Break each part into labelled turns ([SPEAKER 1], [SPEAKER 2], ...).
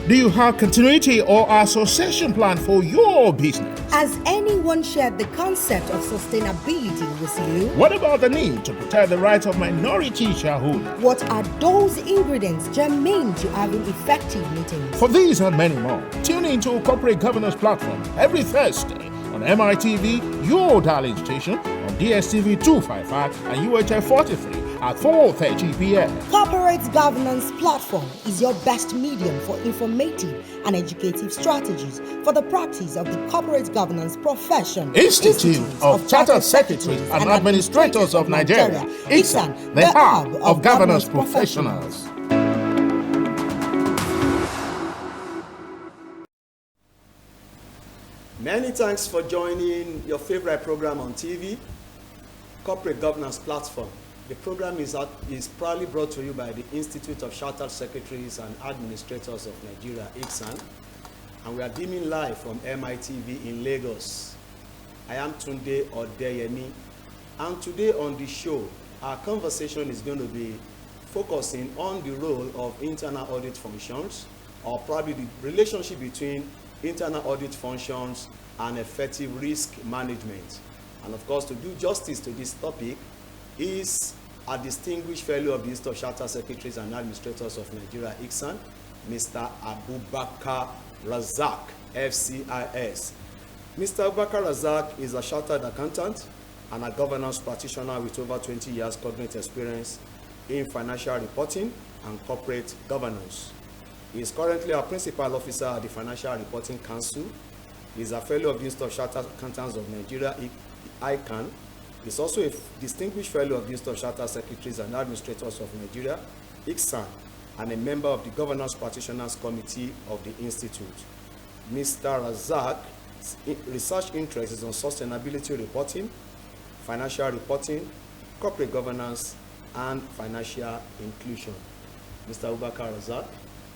[SPEAKER 1] Do you have continuity or association plan for your business?
[SPEAKER 2] Has anyone shared the concept of sustainability with you?
[SPEAKER 1] What about the need to protect the rights of minority shareholders?
[SPEAKER 2] What are those ingredients germane to having effective meetings?
[SPEAKER 1] For these and many more, tune into Corporate Governance Platform every Thursday on MITV, your darling station, on DSTV 255 and UHF 43 at 4:30 p.m.
[SPEAKER 2] Corporate Governance Platform is your best medium for informative and educative strategies for the practice of the corporate governance profession.
[SPEAKER 1] Institute of Chartered Secretaries and Administrators of Nigeria, ICSAN, the hub of governance professionals.
[SPEAKER 3] Many thanks for joining your favorite program on TV, Corporate Governance Platform. The program is proudly brought to you by the Institute of Chartered Secretaries and Administrators of Nigeria, ICSAN, and we are beaming live from MITV in Lagos. I am Tunde Odeyemi, and today on the show, our conversation is going to be focusing on the role of internal audit functions, or probably the relationship between internal audit functions and effective risk management. And of course, to do justice to this topic is a distinguished fellow of the Institute of Chartered Secretaries and Administrators of Nigeria, ICSAN, Mr. Abubakar Razak, FCIS. Mr. Abubakar Razak is a chartered accountant and a governance practitioner with over 20 years cognate experience in financial reporting and corporate governance. He is currently a principal officer at the Financial Reporting Council. He is a fellow of the Institute of Chartered Accountants of Nigeria, ICANN. He is also a distinguished fellow of the Institute of Chartered Secretaries and Administrators of Nigeria, ICSAN, and a member of the Governance Practitioners Committee of the Institute. Mr. Razak's research interest is on sustainability reporting, financial reporting, corporate governance, and financial inclusion. Mr. Abubakar Razak,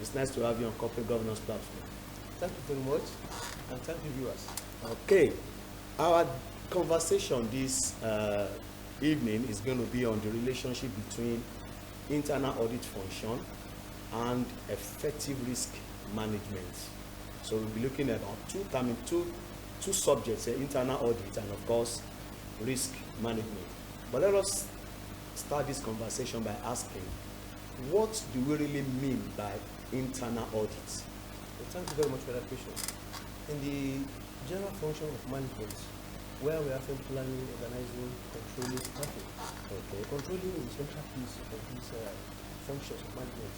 [SPEAKER 3] it's nice to have you on Corporate Governance Platform.
[SPEAKER 4] Thank you very much, and thank you, viewers.
[SPEAKER 3] Okay, our conversation this evening is going to be on the relationship between internal audit function and effective risk management. So we'll be looking at two subjects, internal audit and of course risk management. But let us start this conversation by asking, what do we really mean by internal audit?
[SPEAKER 4] Well, thank you very much for that question. In the general function of management, where we are planning, organizing, controlling, staffing. Okay. Controlling is the central piece of these functions of management,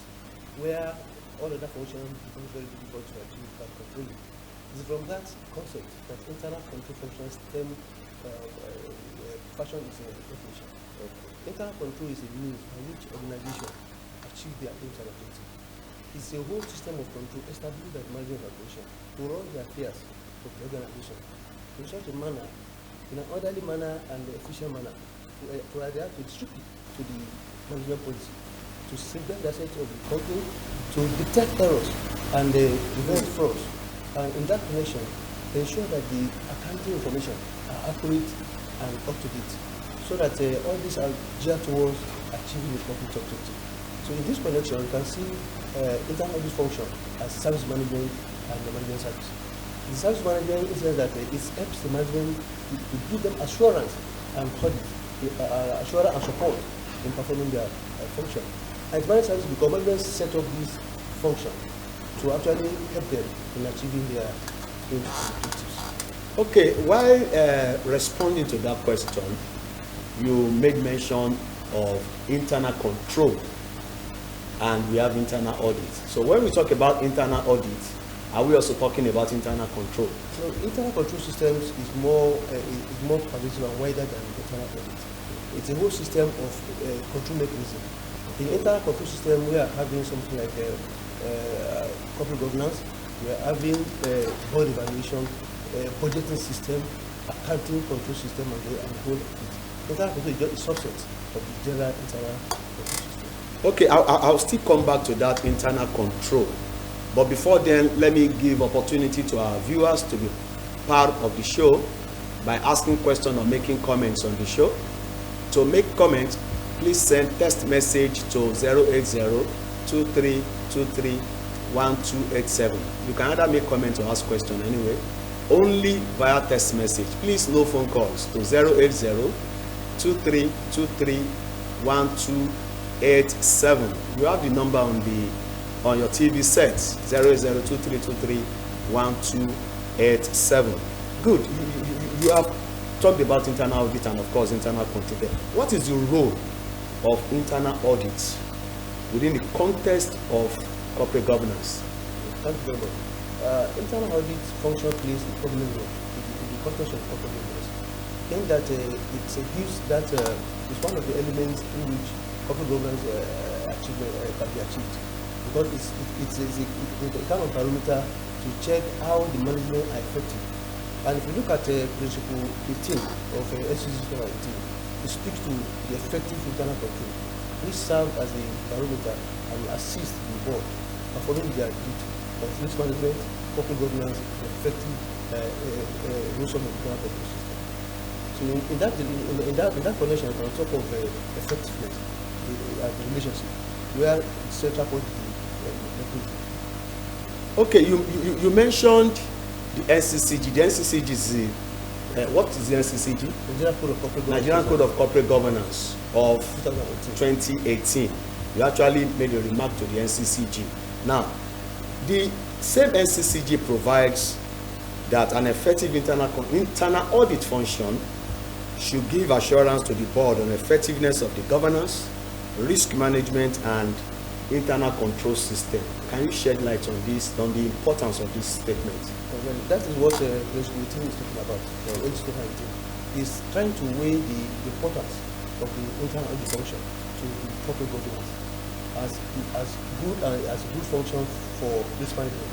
[SPEAKER 4] where all other functions become very difficult to achieve without controlling. It is from that concept that internal control functions fashion is a definition. Okay. Internal control is a means by which organizations achieve their aims and objectives. It's a whole system of control established by the management operation to run the affairs of the organization in such a manner, in an orderly manner and efficient manner, to adhere strictly to the management policy, to safeguard the assets of the company, to detect errors and prevent frauds, and in that connection, ensure that the accounting information are accurate and up to date, so that all these are geared towards achieving the corporate objective. So in this connection, you can see internal audit function as service management and the management service. The service management is that it helps the management to give them assurance and assurance and support in performing their function. And management service, because management set up this function to actually help them in achieving their objectives.
[SPEAKER 3] Okay, while responding to that question, you made mention of internal control and we have internal audit. So when we talk about internal audit, are we also talking about internal control?
[SPEAKER 4] So internal control systems is more pervasive and wider than internal audit. It's a whole system of control mechanism. In internal control system, we are having something like corporate governance, we are having board evaluation, budgeting system, accounting control system, and the whole of it. Internal control is just a subset of the general internal control system.
[SPEAKER 3] Okay, I'll still come back to that internal control. But before then, let me give opportunity to our viewers to be part of the show by asking questions or making comments on the show. To make comments, please send text message to 080-2323-999. 1287. You can either make comment or ask question anyway, only via text message. Please no phone calls to 080-2323-1287. You have the number on your TV set, 080-2323-1287. Good. You have talked about internal audit and of course internal control. What is the role of internal audits within the context of corporate governance?
[SPEAKER 4] Thank you very much. Internal audit function plays a prominent role in the context of corporate governance. I think that it's one of the elements in which corporate governance achievement can be achieved, because it's a kind of barometer to check how the management are effective. And if you look at principle 18 of SCC 18, it speaks to the effective internal control, which serve as a barometer and assist the board performing their duty of risk management, corporate governance, and effective use of the internal control system. So in that connection, on top of effectiveness, the relationship, where the central point is
[SPEAKER 3] okay, you mentioned the NCCG. The NCCG is what is the NCCG? Nigerian Code of Corporate Governance of 2018. You actually made a remark to the NCCG. Now, the same NCCG provides that an effective internal audit function should give assurance to the board on effectiveness of the governance, risk management, and internal control system. Can you shed light on this, on the importance of this statement?
[SPEAKER 4] Well, that is what Principle 18 is talking about. Is trying to weigh the importance of the internal audit function to the corporate governance as good function for risk management,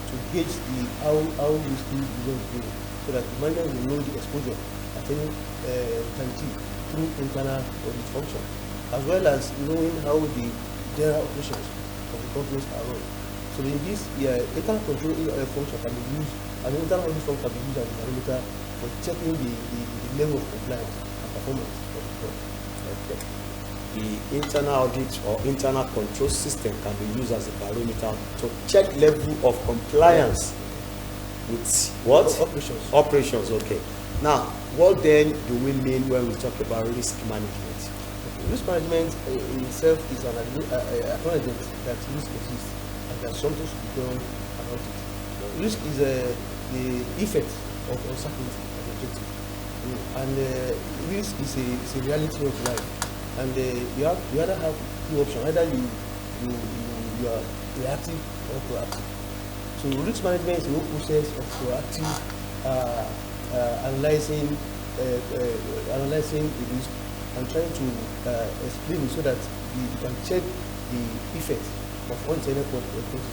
[SPEAKER 4] to gauge how risky the loan is going, so that the manager will know the exposure at any time through internal audit function, as well as knowing how the general operations of the companies are run. So in this, internal control function can be used, and internal audit function can be used as a barometer for checking the level of compliance and performance of the board.
[SPEAKER 3] Okay. The internal audit or internal control system can be used as a barometer to check level of compliance with what? Operations, okay. Now, what then do we mean when we talk about risk management?
[SPEAKER 4] Risk management in itself is an acknowledgement that risk exists and that something should be done about it. Risk is the effect of uncertainty and objective. And risk is a reality of life. And you either have two options: either you are reactive or proactive. So risk management is the whole process of proactive analyzing the risk and trying to explain it so that you can check the effect of unintended consequences.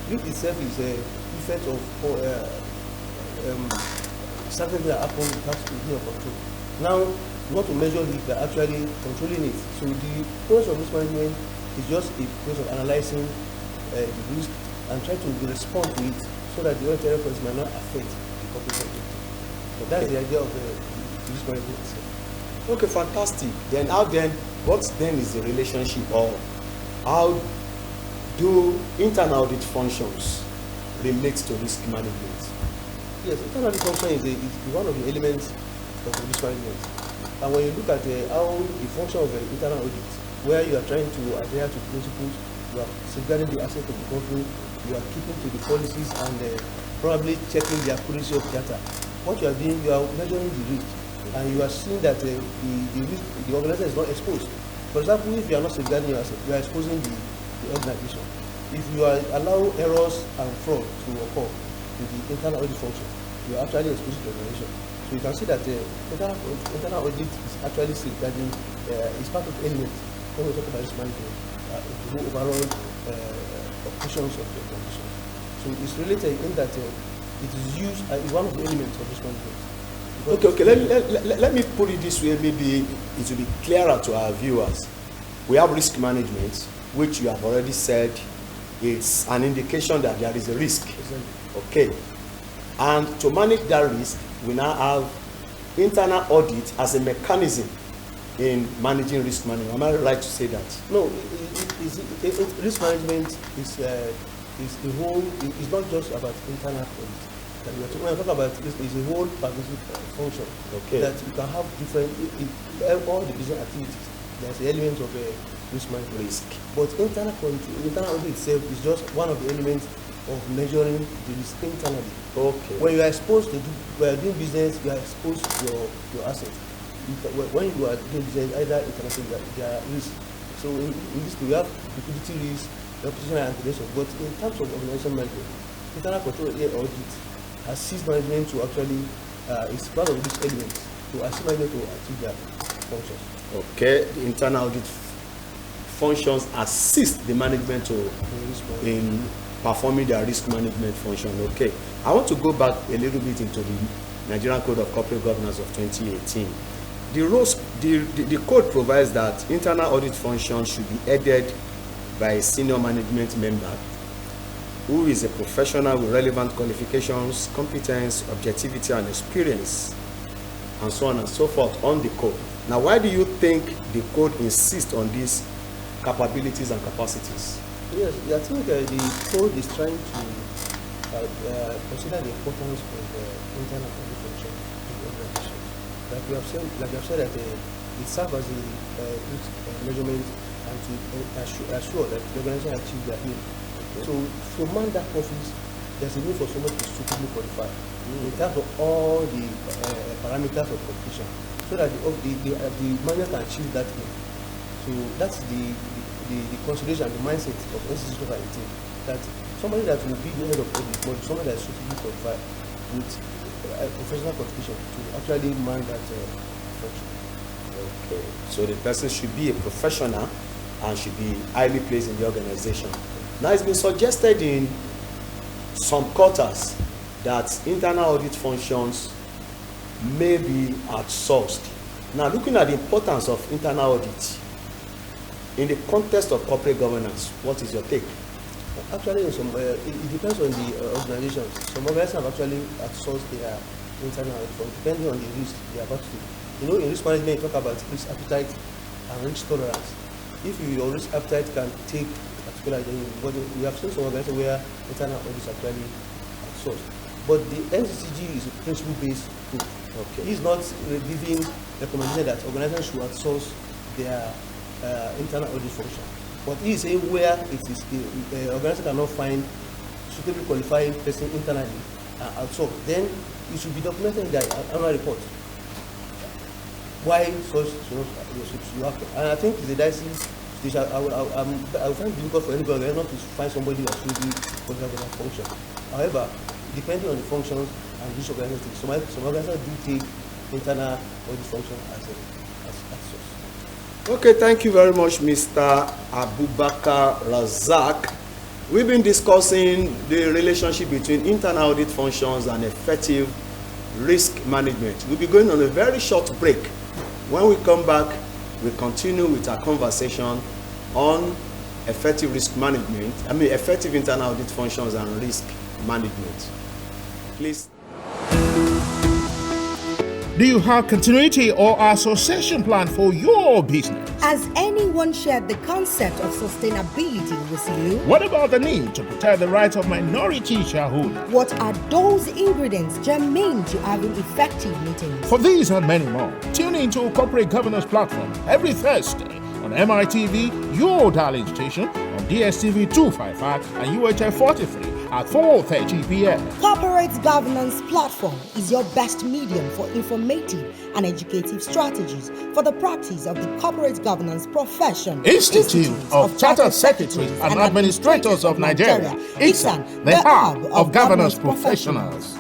[SPEAKER 4] Risk itself is the effect of something that happens without your control. Now, not to measure it, but actually controlling it. So the process of risk management is just a process of analyzing the risk and trying to respond to it so that the unintended consequences might not affect the corporate objective. So that's the idea of the risk management itself.
[SPEAKER 3] Okay, fantastic. Then what then is the relationship, or how do internal audit functions relate to risk management?
[SPEAKER 4] Yes, internal audit function is one of the elements of the risk management. And when you look at how the function of internal audit, where you are trying to adhere to principles, you are safeguarding the assets of the company, you are keeping to the policies and probably checking the accuracy of data. What you are doing, you are measuring the risk, and you are seeing that the organization is not exposed. For example, if you are not safeguarding your assets, you are exposing the organization. If you allow errors and fraud to occur in the internal audit function, you are actually exposing the organization. So you can see that internal audit is actually safeguarding, is part of the element when we talk about risk management, the whole overall operations of the organization. So it's related in that it is used as one of the elements of risk management.
[SPEAKER 3] Okay. Let me put it this way. Maybe it will be clearer to our viewers. We have risk management, which you have already said is an indication that there is a risk. Okay. And to manage that risk, we now have internal audit as a mechanism in managing risk management. Am I right to say that?
[SPEAKER 4] No, risk management is is the whole. It's not just about internal audit. That we are talking, when I talk about this, is a whole pervasive function.
[SPEAKER 3] Okay.
[SPEAKER 4] That you can have different all the business activities. There's the element of risk management.
[SPEAKER 3] Risk.
[SPEAKER 4] But internal control, internal audit itself is just one of the elements of measuring the risk internally.
[SPEAKER 3] Okay.
[SPEAKER 4] When you are exposed to when you are doing business, you are exposed to your assets. When you are doing business, either international, there are risks. So in this, we have liquidity risk, reputational and integration. But in terms of organization management, internal control audit assists management to actually is part of this element to assist management to achieve their functions.
[SPEAKER 3] Okay, the internal audit functions assist the management in performing their risk management function. Okay, I want to go back a little bit into the Nigerian Code of Corporate Governance of 2018. The code provides that internal audit functions should be headed by a senior management member who is a professional with relevant qualifications, competence, objectivity, and experience, and so on and so forth on the code. Now, why do you think the code insists on these capabilities and capacities?
[SPEAKER 4] Yes, I think the code is trying to consider the importance of internal audit function in the organization. Like we have said that it serves as a risk measurement and to assure that the organization achieves their aim. So to man that office, there's a need for someone to suitably qualify in terms of all the parameters of competition, so that the manager can achieve that aim. So that's the consideration and the mindset of institutional IT, that somebody that will be the head of audit, but somebody that is suitably qualified with professional qualification to actually man that function.
[SPEAKER 3] Okay, so the person should be a professional and should be highly placed in the organization. Now, it's been suggested in some quarters that internal audit functions may be outsourced. Now, looking at the importance of internal audit in the context of corporate governance, what is your take?
[SPEAKER 4] Actually, it depends on the organizations. Some organizations have actually outsourced their internal audit function depending on the risk they are about to do. You know, in risk management, you talk about risk appetite and risk tolerance. If your risk appetite can take particular, but we have seen some organizations where internal audits actually outsourced. But the NCCG is a principle-based group. Okay. He's not giving recommendation that organizations should outsource their internal audit function. But he is saying where it is the organization cannot find suitably qualified person internally outsourced, then it should be documented in their annual report. Why such should happen? And I think the dicey. I will find it difficult for anybody not to find somebody that should be qualified for that function. However, depending on the functions and which organization, some organizations do take internal audit function as source.
[SPEAKER 3] Okay, thank you very much, Mr. Abubakar Razak. We've been discussing the relationship between internal audit functions and effective risk management. We'll be going on a very short break. When we come back, we continue with our conversation on effective risk management, effective internal audit functions and risk management. Please.
[SPEAKER 1] Do you have continuity or association plan for your business?
[SPEAKER 2] Has anyone shared the concept of sustainability with you?
[SPEAKER 1] What about the need to protect the rights of minority shareholders?
[SPEAKER 2] What are those ingredients germane to having effective meetings?
[SPEAKER 1] For these and many more, tune into Corporate Governance Platform every Thursday on MITV, your darling station, on DSTV 255 and UHF 43 at 4:30 p.m.
[SPEAKER 2] Corporate Governance Platform is your best medium for informative and educative strategies for the practice of the corporate governance profession.
[SPEAKER 1] Institute of Chartered Secretaries and Administrators of Nigeria, ICSAN, the hub of governance professionals.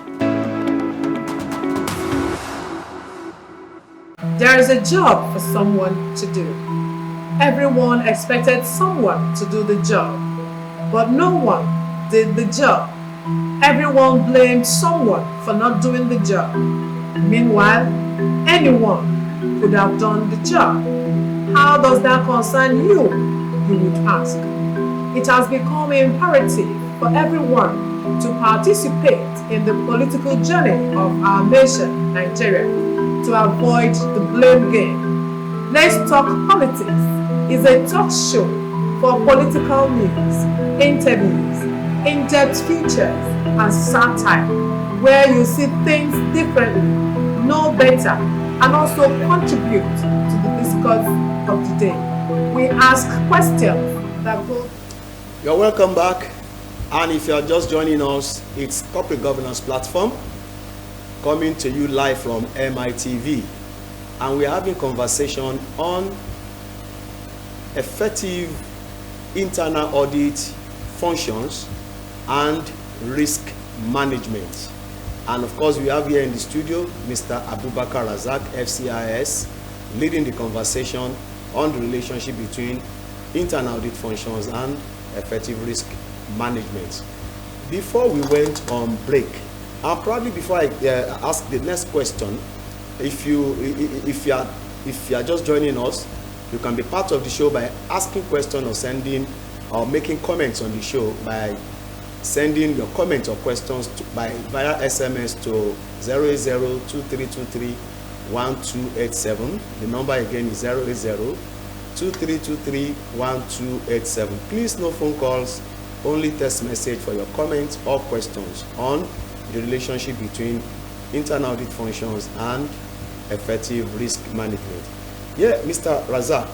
[SPEAKER 5] There is a job for someone to do. Everyone expected someone to do the job, but no one did the job. Everyone blamed someone for not doing the job. Meanwhile, anyone could have done the job. How does that concern you? You would ask. It has become imperative for everyone to participate in the political journey of our nation, Nigeria, to avoid the blame game. Let's Talk Politics is a talk show for political news, interviews, in-depth features, and satire, where you see things differently, know better, and also contribute to the discourse of the day. We ask questions that go.
[SPEAKER 3] You're welcome back. And if you're just joining us, it's Corporate Governance Platform coming to you live from MITV. And we're having conversation on effective internal audit functions and risk management. And of course, we have here in the studio Mr. Abubakar Razak, FCIS, leading the conversation on the relationship between internal audit functions and effective risk management. Before we went on break, and probably before I ask the next question, if you are just joining us, you can be part of the show by asking questions or sending or making comments on the show by sending your comments or questions via SMS to 080-2323-1287. The number again is 080-2323-1287. Please, no phone calls, only text message for your comments or questions on the relationship between internal audit functions and effective risk management. Yeah, Mr. Razak,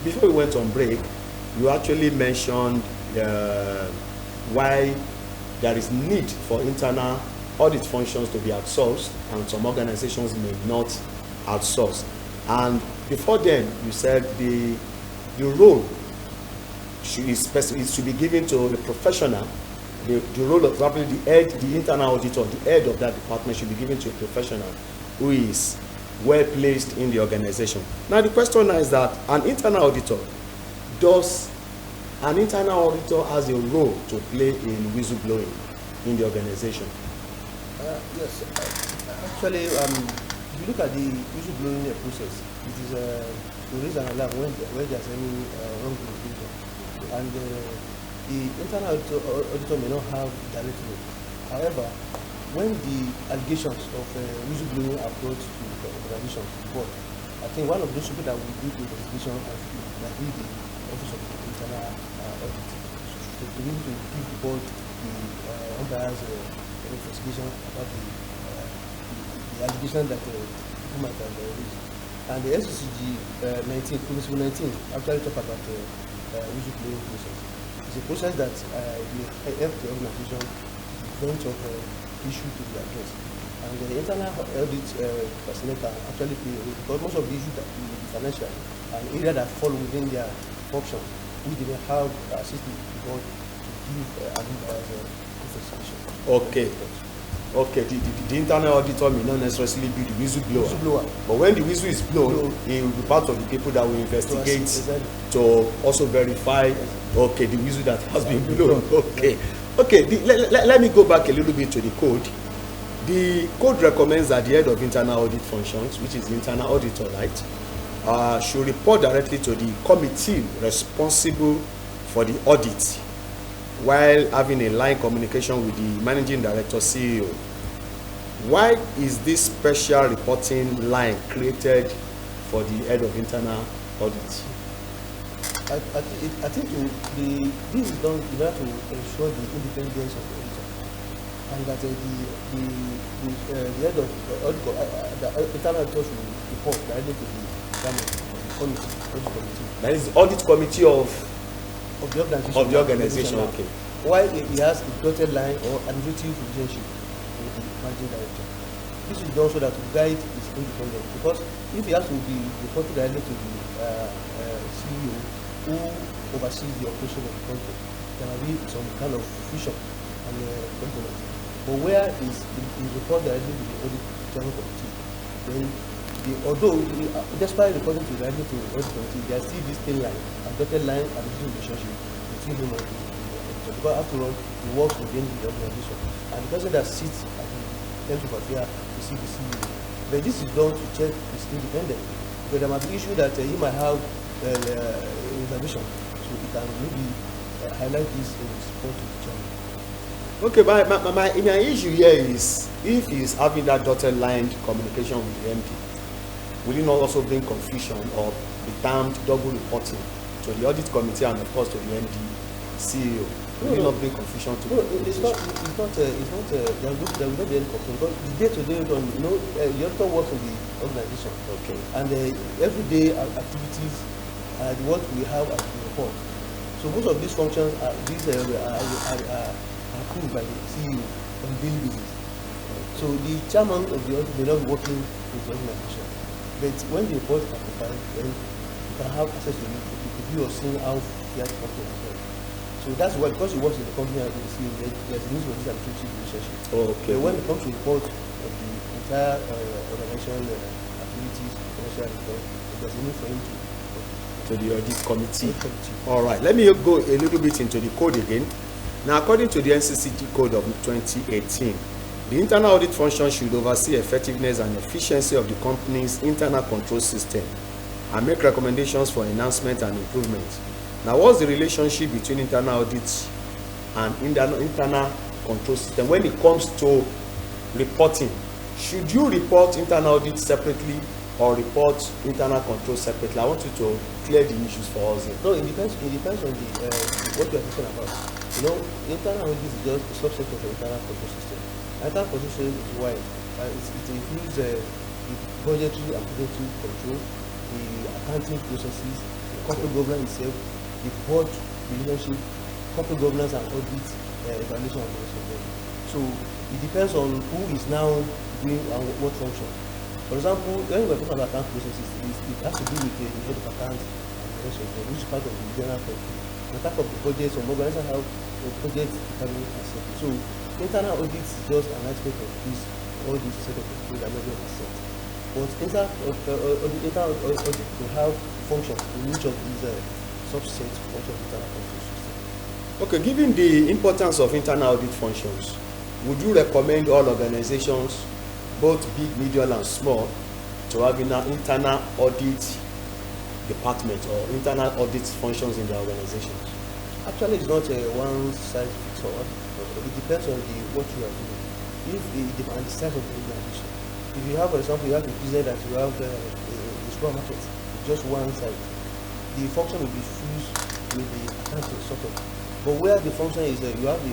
[SPEAKER 3] before we went on break, you actually mentioned why there is need for internal audit functions to be outsourced and some organizations may not outsource. And before then, you said the role should be given to the professional. The role of probably the internal auditor, the head of that department should be given to a professional who is well placed in the organization. Now the question is that an internal auditor has a role to play in whistleblowing in the organization?
[SPEAKER 4] Yes, actually, if you look at the whistleblowing process, it is to raise an alarm when there's any wrong behavior, and the internal auditor may not have direct role. However, when the allegations of whistleblowing are brought to the organization board, I think one of those people that will do the investigation might be the Office of Internal Audit. So to be able to give the board the unbiased investigation about the allegation that people might have raised. And the SCG 19, Principle 19, actually talk about the whistleblowing process. It's a process that will help the organization prevent of issue to be addressed. And the internal audit personnel can actually play a role because most of the issues that will be financial and areas that fall within their function, we didn't have assisted the board to give an investigation.
[SPEAKER 3] Okay. The internal auditor may not necessarily be the whistleblower. But when the whistle is blown, he will be part of the people that will investigate to also verify, the whistle that has been blown. Let me go back a little bit to the code. The code recommends that the head of internal audit functions, which is the internal auditor, right, should report directly to the committee responsible for the audit, while having a line communication with the managing director, CEO. Why is this special reporting line created for the head of internal audit?
[SPEAKER 4] I think this is done in order to ensure the independence of the auditor, and that the head of the internal auditor should report directly to the audit committee.
[SPEAKER 3] That is the audit committee of
[SPEAKER 4] the organization.
[SPEAKER 3] Okay.
[SPEAKER 4] Why he has a dotted line or administrative relationship with the managing director. This is done so that to guide his independence, because if he has to be reported directly to the CEO who oversees the operation of the company, there will be some kind of friction and component. But where is report directly to the audit general committee, then although despite reporting directly to the audit committee, there is still this thin line, a dotted line administrative relationship between him and the auditor, because after all, he works within the organization, and the person that sits at the end of affair is the CEO. But this is done to check his independence, because there might be issue that he might have reservation, so he can maybe highlight this in his report to the chairman.
[SPEAKER 3] Okay, my issue here is, if he's having that dotted line communication with the MD, will it not also bring confusion or be termed double reporting to the audit committee and of course to the MD CEO? Will it not bring confusion to
[SPEAKER 4] No, it's not. There will not be any confusion because the day-to-day run. The auditor works in the organization.
[SPEAKER 3] Okay.
[SPEAKER 4] And everyday activities are what we have as the report. So most of these functions are approved by the CEO on daily basis. So the chairman of the audit may not be working with the organization, but when the report is prepared, then you can have access to it to view or see how the company has done. So that's why, because he works in the company and the CEO, there's a need for this administrative relationship.
[SPEAKER 3] Okay.
[SPEAKER 4] But when it comes to report of the entire organizational activities, financial report, there's a need for him
[SPEAKER 3] to the audit committee. All right, let me go a little bit into the code again. Now, according to the NCCG code of 2018, the internal audit function should oversee effectiveness and efficiency of the company's internal control system and make recommendations for enhancement and improvement. Now, what's the relationship between internal audit and internal control system when it comes to reporting? Should you report internal audit separately or report internal control separately? I want you to clear the issues for us here.
[SPEAKER 4] No, it depends on the what you are talking about. Internal audit is just a subset of the internal control system. Internal control system is wide. It includes the budgetary and budgetary control, the accounting processes, the corporate governance itself, the board relationship, corporate governance and audit, evaluation and the So it depends on who is now doing and what function. For example, when we are talking about account processes, it has to do with the head of accounts and the rest of them, which is part of the general control. The type of the budget, some organizations have the budget determined as set. So internal audit is just an aspect of this, all this set of control that nobody has set. But internal audit will have functions in each of these subsets of the internal control system.
[SPEAKER 3] Okay, given the importance of internal audit functions, would you recommend all organizations, both big, medium, and small, to have an internal audit department or internal audit functions in their organizations?
[SPEAKER 4] Actually, it's not a one-size-fits-all. It depends on what you are doing. If it depends on the size of the organization. If you have, for example, you have a business that you have a supermarket, just one side, the function will be fused with the accounting sort of. But where the function is, you have the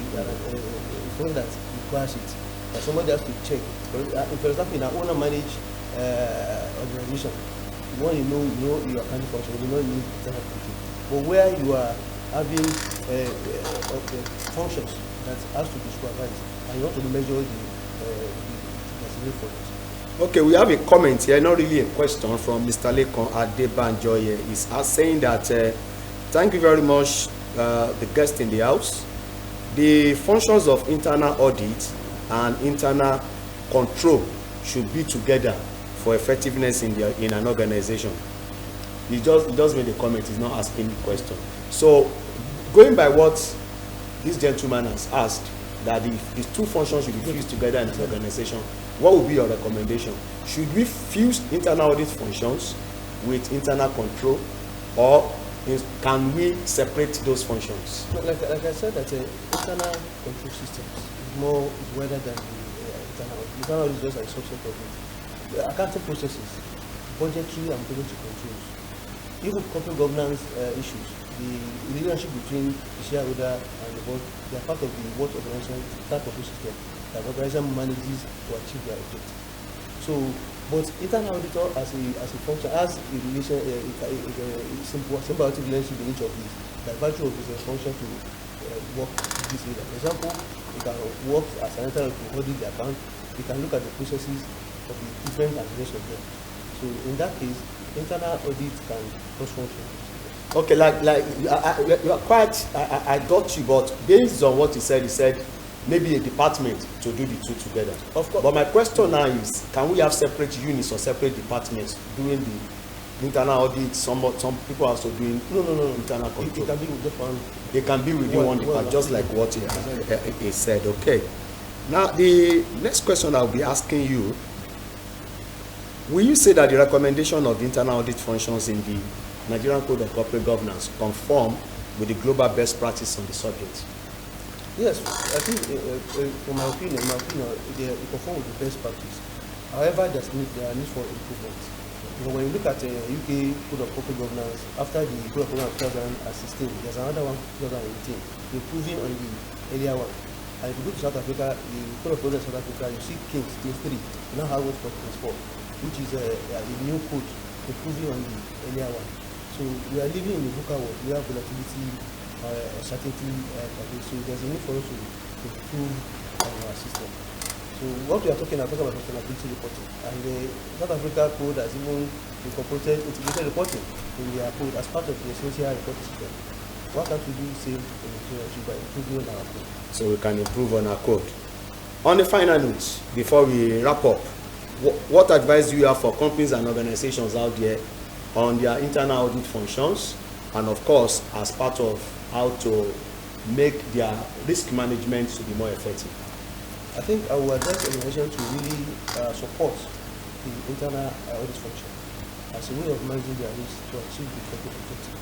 [SPEAKER 4] function that requires it. That somebody has to check. For example, in an owner-managed organization, when you know your accounting function, you know you need internal control. But where you are having functions that has to be supervised, and you want to measure the for it.
[SPEAKER 3] Okay, we have a comment here, not really a question, from Mr. Lekon Adebanjo here. He's saying that thank you very much, the guest in the house. The functions of internal audit and internal control should be together for effectiveness in an organization. He just made a comment, he's not asking the question. So, going by what this gentleman has asked, that these two functions should be fused together in an organization, what would be your recommendation? Should we fuse internal audit functions with internal control, or can we separate those functions?
[SPEAKER 4] Like I said, that internal control systems is wider than the internal audit. Internal audit is just a subset of it. The accounting processes, budgetary and budgetary controls, even corporate governance issues, the relationship between the shareholder and the board, they are part of the what organization, that control system that organization manages to achieve their objective. So, but internal auditor as a function has a relation, symbiotic relationship in each of these. By virtue of his function to work in this area. For example, you can work as an internal to audit the account. You can look at the processes of the different administration of them. So, in that case, internal audit can cross-function.
[SPEAKER 3] Okay, you are quite, I got you, but based on what he said maybe a department to do the two together.
[SPEAKER 4] Of course.
[SPEAKER 3] But my question now is, can we have separate units or separate departments doing the internal audit? Some people are also doing internal control.
[SPEAKER 4] It can be with just one.
[SPEAKER 3] They can be within one department, just like what he said. Okay. Now, the next question I'll be asking you, will you say that the recommendation of the internal audit functions in the Nigerian Code of Corporate Governance conform with the global best practice on the subject?
[SPEAKER 4] Yes, I think, in my opinion, they conform with the best practice. However, there are needs for improvement. when you look at UK Code of Corporate Governance, after the Code of Governance 2016, there's another one 2018, improving on the earlier one. And if you go to South Africa, the Code of Governance South Africa, you see Kings 3, you now have what's called Kings 4, which is a new code improving on the earlier one. So we are living in a VUCA world. We have volatility, uncertainty, so there's a need for us to improve our system. So what we are talking about sustainability reporting, and the South Africa code has even incorporated integrated reporting in their code as part of the essential reporting system. What can we do the same by improving on our code?
[SPEAKER 3] So we can improve on our code. On the final note, before we wrap up, what advice do you have for companies and organizations out there on their internal audit functions, and of course, as part of how to make their risk management to be more effective?
[SPEAKER 4] I think I will advise organizations to really support the internal audit function as a way of managing their risk to achieve the corporate objective.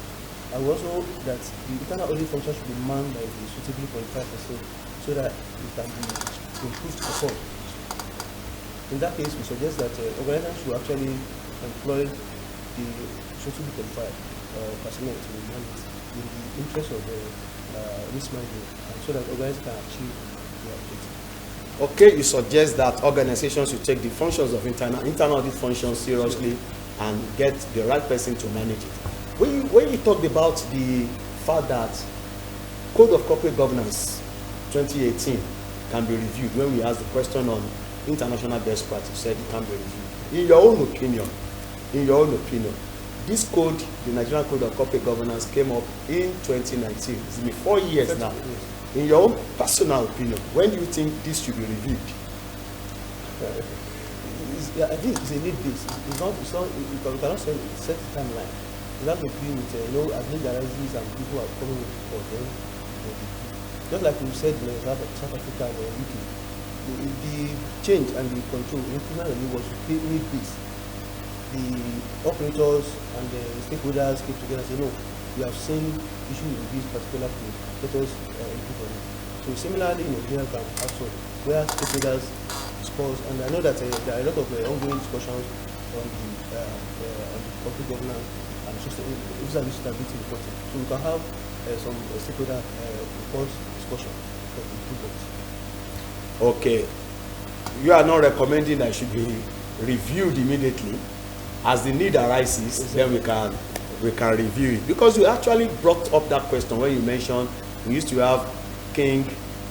[SPEAKER 4] I will also that the internal audit function should be manned by the suitably qualified person so that it can be improved to perform. In that case, we suggest that organizations should actually employ the suitably qualified personnel to manage it in the interest of risk management, and so that organizations can achieve their objective.
[SPEAKER 3] Okay, you suggest that organizations should take the functions of internal audit functions seriously and get the right person to manage it. When you talked about the fact that Code of Corporate Governance 2018 can be reviewed, when we asked the question on international best practice, you said it can be reviewed. In your own opinion, this code, the Nigerian Code of Corporate Governance, came up in 2019. It's been 4 years now. In your own personal opinion, when do you think this should be reviewed?
[SPEAKER 4] I think it's a need base. You cannot set a timeline. You have to agree with as need arises and people are coming for them. Just like we said in South Africa and UK, the change and the control, the improvement of it was need base. The operators and the stakeholders came together and said, no, we have seen issues with this particular code, let us improve on it. So similarly in Nigeria can also where stakeholders discuss, and I know that there are a lot of ongoing discussions on the corporate governance and sustainability reporting. So we can have some stakeholder reports discussion for improvements.
[SPEAKER 3] Okay, you are not recommending that it should be reviewed immediately. As the need arises, exactly. Then we can review it, because you actually brought up that question when you mentioned we used to have King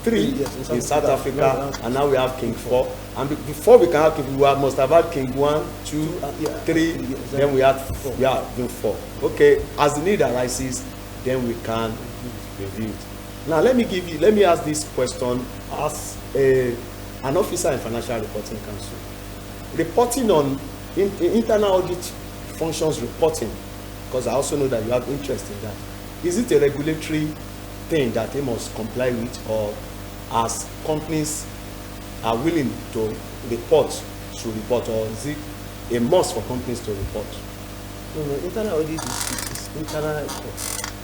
[SPEAKER 3] 3 in South Africa, and now we have King 4, and before we can have King, we must have had King 1, 2, 3, then we had 4. Okay, as the need arises, then we can review it. Now let me ask this question as an officer in Financial Reporting Council. Reporting on internal audit functions reporting, because I also know that you have interest in that. Is it a regulatory thing that they must comply with, or as companies are willing to report, should report, or is it a must for companies to report?
[SPEAKER 4] No, internal audit is internal.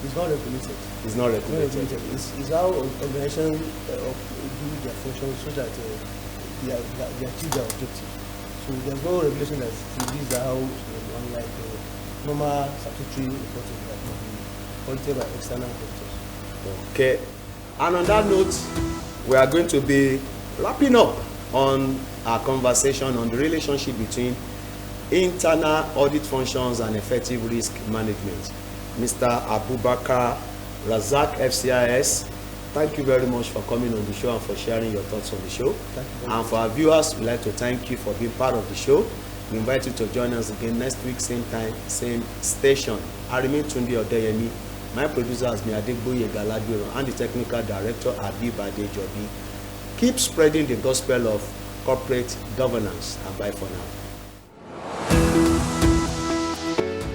[SPEAKER 4] It's not regulated.
[SPEAKER 3] It's not regulated.
[SPEAKER 4] It's how organizations do their functions so that they achieve their objective. So there's no regulation that releases how, unlike normal statutory reporting that will be audited by external auditors.
[SPEAKER 3] Okay. And on that note, we are going to be wrapping up on our conversation on the relationship between internal audit functions and effective risk management. Mr. Abubakar Razak, FCIS, thank you very much for coming on the show and for sharing your thoughts on the show. And for our viewers, we'd like to thank you for being part of the show. We invite you to join us again next week, same time, same station. I remain Tunde Odeyemi. My producer has been Adegboye Galaduro, and the technical director, Abib Adejobi. Keep spreading the gospel of corporate governance, and bye for now.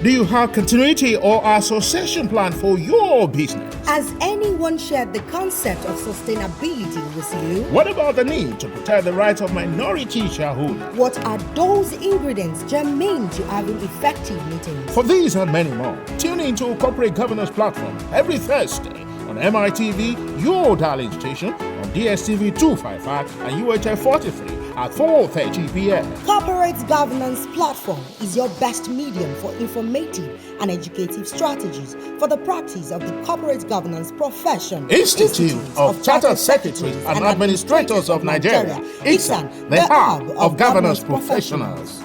[SPEAKER 1] Do you have continuity or association plan for your business?
[SPEAKER 2] Has anyone shared the concept of sustainability with you?
[SPEAKER 1] What about the need to protect the rights of minority shareholders?
[SPEAKER 2] What are those ingredients germane to having effective meetings?
[SPEAKER 1] For these and many more, tune into Corporate Governance Platform every Thursday on MITV, your darling station, on DSTV 255 and UHF 43 at 4:30 p.m.
[SPEAKER 2] Corporate Governance Platform is your best medium for informative and educative strategies for the practice of the corporate governance profession.
[SPEAKER 1] Institute of Chartered Secretaries and Administrators of Nigeria, ICSAN, the hub of governance professionals.